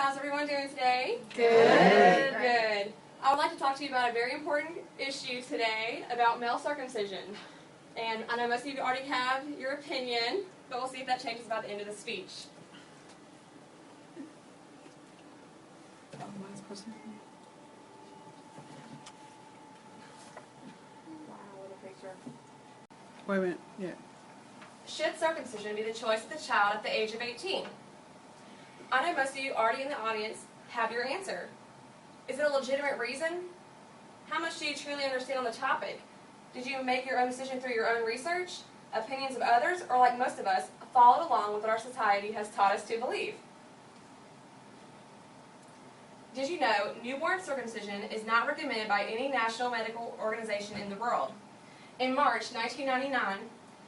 How's everyone doing today? Good. Good. I would like to talk to you about a very important issue today about male circumcision. And I know most of you already have your opinion, but we'll see if that changes by the end of the speech. Wait a minute, yeah. Should circumcision be the choice of the child at the age of 18? I know most of you already in the audience have your answer. Is it a legitimate reason? How much do you truly understand on the topic? Did you make your own decision through your own research, opinions of others, or like most of us, followed along with what our society has taught us to believe? Did you know newborn circumcision is not recommended by any national medical organization in the world? In March 1999,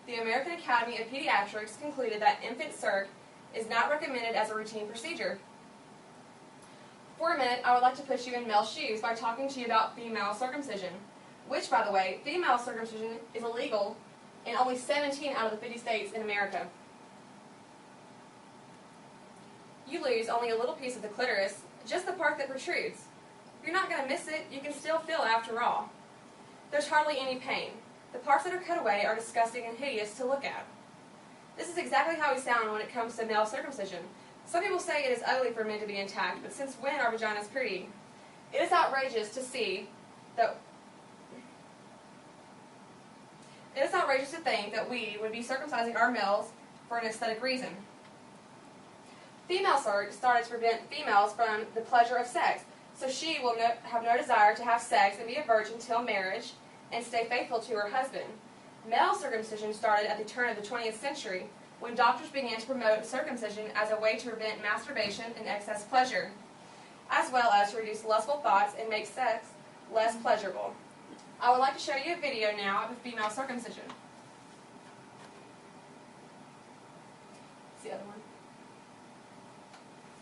the American Academy of Pediatrics concluded that infant circ is not recommended as a routine procedure. For a minute, I would like to put you in male shoes by talking to you about female circumcision, which, by the way, female circumcision is illegal in only 17 out of the 50 states in America. You lose only a little piece of the clitoris, just the part that protrudes. You're not going to miss it. You can still feel after all. There's hardly any pain. The parts that are cut away are disgusting and hideous to look at. This is exactly how we sound when it comes to male circumcision. Some people say it is ugly for men to be intact, but since when are vaginas pretty? It is outrageous to think that we would be circumcising our males for an aesthetic reason. Female circ started to prevent females from the pleasure of sex, so she will have no desire to have sex and be a virgin till marriage and stay faithful to her husband. Male circumcision started at the turn of the 20th century, when doctors began to promote circumcision as a way to prevent masturbation and excess pleasure, as well as to reduce lustful thoughts and make sex less pleasurable. I would like to show you a video now of a female circumcision. It's the other one.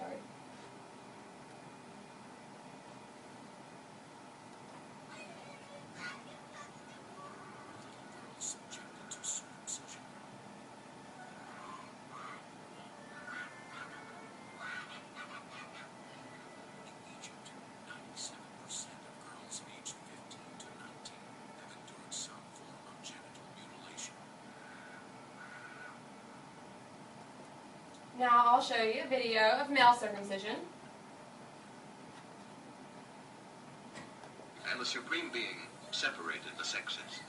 Sorry. Now I'll show you a video of male circumcision. And the Supreme Being separated the sexes.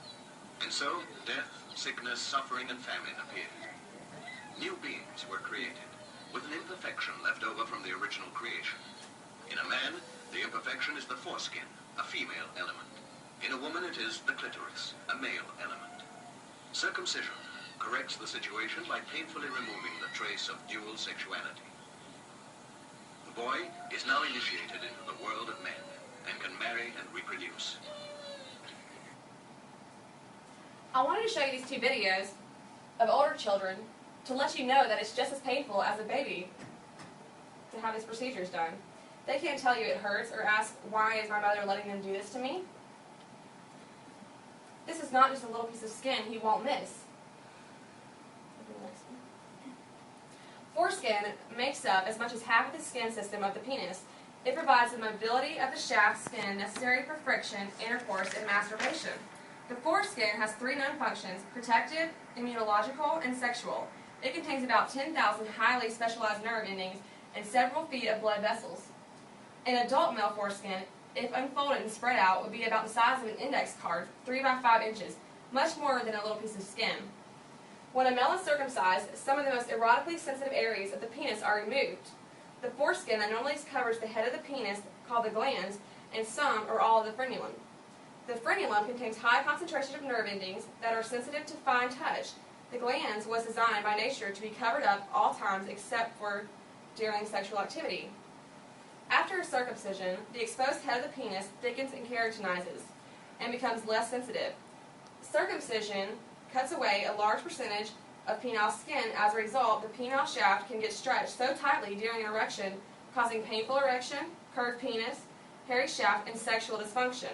And so, death, sickness, suffering, and famine appeared. New beings were created, with an imperfection left over from the original creation. In a man, the imperfection is the foreskin, a female element. In a woman, it is the clitoris, a male element. Circumcision corrects the situation by painfully removing the trace of dual sexuality. The boy is now initiated into the world of men and can marry and reproduce. I wanted to show you these two videos of older children to let you know that it's just as painful as a baby to have these procedures done. They can't tell you it hurts or ask, why is my mother letting them do this to me? This is not just a little piece of skin he won't miss. Foreskin makes up as much as half of the skin system of the penis. It provides the mobility of the shaft skin necessary for friction, intercourse, and masturbation. The foreskin has three known functions: protective, immunological, and sexual. It contains about 10,000 highly specialized nerve endings and several feet of blood vessels. An adult male foreskin, if unfolded and spread out, would be about the size of an index card, 3 by 5 inches, much more than a little piece of skin. When a male is circumcised, some of the most erotically sensitive areas of the penis are removed. The foreskin that normally covers the head of the penis, called the glans, and some or all of the frenulum. The frenulum contains high concentration of nerve endings that are sensitive to fine touch. The glans was designed by nature to be covered up all times except for during sexual activity. After a circumcision, the exposed head of the penis thickens and keratinizes and becomes less sensitive. Circumcision cuts away a large percentage of penile skin. As a result, the penile shaft can get stretched so tightly during an erection, causing painful erection, curved penis, hairy shaft, and sexual dysfunction.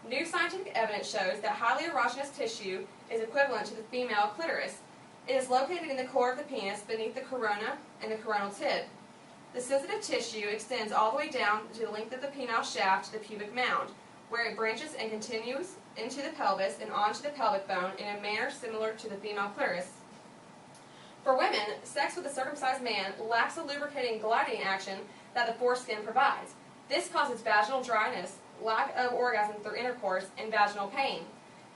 New scientific evidence shows that highly erogenous tissue is equivalent to the female clitoris. It is located in the core of the penis beneath the corona and the coronal tip. The sensitive tissue extends all the way down to the length of the penile shaft to the pubic mound, where it branches and continues into the pelvis and onto the pelvic bone in a manner similar to the female clitoris. For women, sex with a circumcised man lacks the lubricating gliding action that the foreskin provides. This causes vaginal dryness, lack of orgasm through intercourse, and vaginal pain.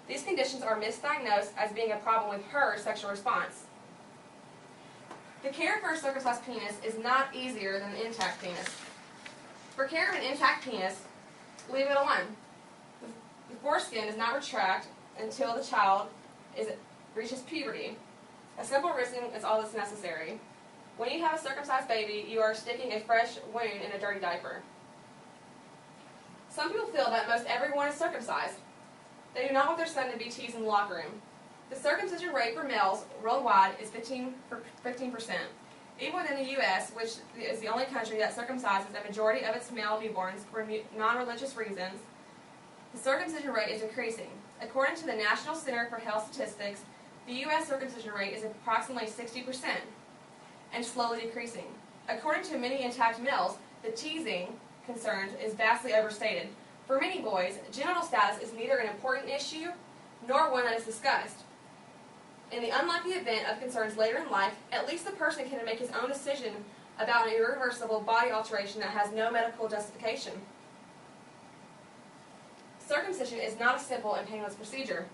These conditions are misdiagnosed as being a problem with her sexual response. The care for a circumcised penis is not easier than an intact penis. For care of an intact penis, leave it alone. The foreskin does not retract until the child reaches puberty. A simple rinsing is all that's necessary. When you have a circumcised baby, you are sticking a fresh wound in a dirty diaper. Some people feel that most everyone is circumcised. They do not want their son to be teased in the locker room. The circumcision rate for males worldwide is 15%. Even within the U.S., which is the only country that circumcises a majority of its male newborns for non-religious reasons, the circumcision rate is increasing. According to the National Center for Health Statistics, the U.S. circumcision rate is approximately 60% and slowly decreasing. According to many intact males, the teasing concern is vastly overstated. For many boys, genital status is neither an important issue nor one that is discussed. In the unlikely event of concerns later in life, at least the person can make his own decision about an irreversible body alteration that has no medical justification. Circumcision is not a simple and painless procedure.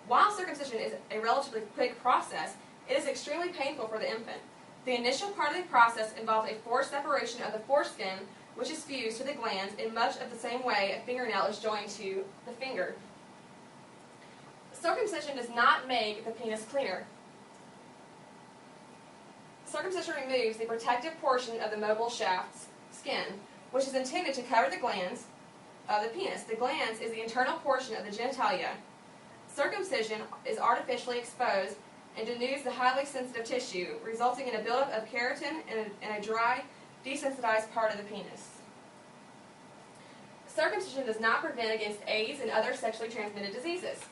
While circumcision is a relatively quick process, it is extremely painful for the infant. The initial part of the process involves a forced separation of the foreskin, which is fused to the glands in much of the same way a fingernail is joined to the finger. Circumcision does not make the penis cleaner. Circumcision removes the protective portion of the mobile shaft's skin, which is intended to cover the glands of the penis. The glands is the internal portion of the genitalia. Circumcision is artificially exposed and denudes the highly sensitive tissue, resulting in a buildup of keratin and a dry, desensitized part of the penis. Circumcision does not prevent against AIDS and other sexually transmitted diseases.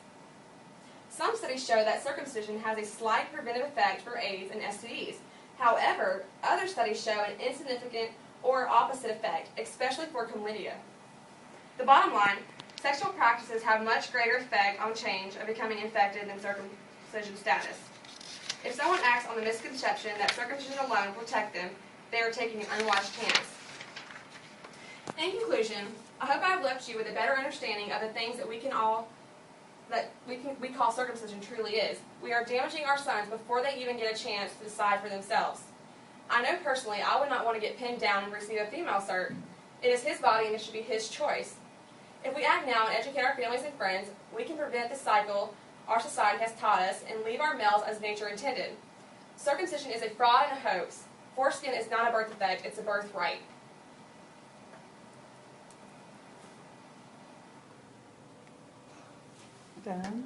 Some studies show that circumcision has a slight preventive effect for AIDS and STDs. However, other studies show an insignificant or opposite effect, especially for chlamydia. The bottom line, sexual practices have much greater effect on change of becoming infected than circumcision status. If someone acts on the misconception that circumcision alone will protect them, they are taking an unwashed chance. In conclusion, I hope I have left you with a better understanding of the things that we call circumcision truly is. We are damaging our sons before they even get a chance to decide for themselves. I know personally I would not want to get pinned down and receive a female cert. It is his body and it should be his choice. If we act now and educate our families and friends, we can prevent the cycle our society has taught us and leave our males as nature intended. Circumcision is a fraud and a hoax. Foreskin is not a birth defect, it's a birthright. Done.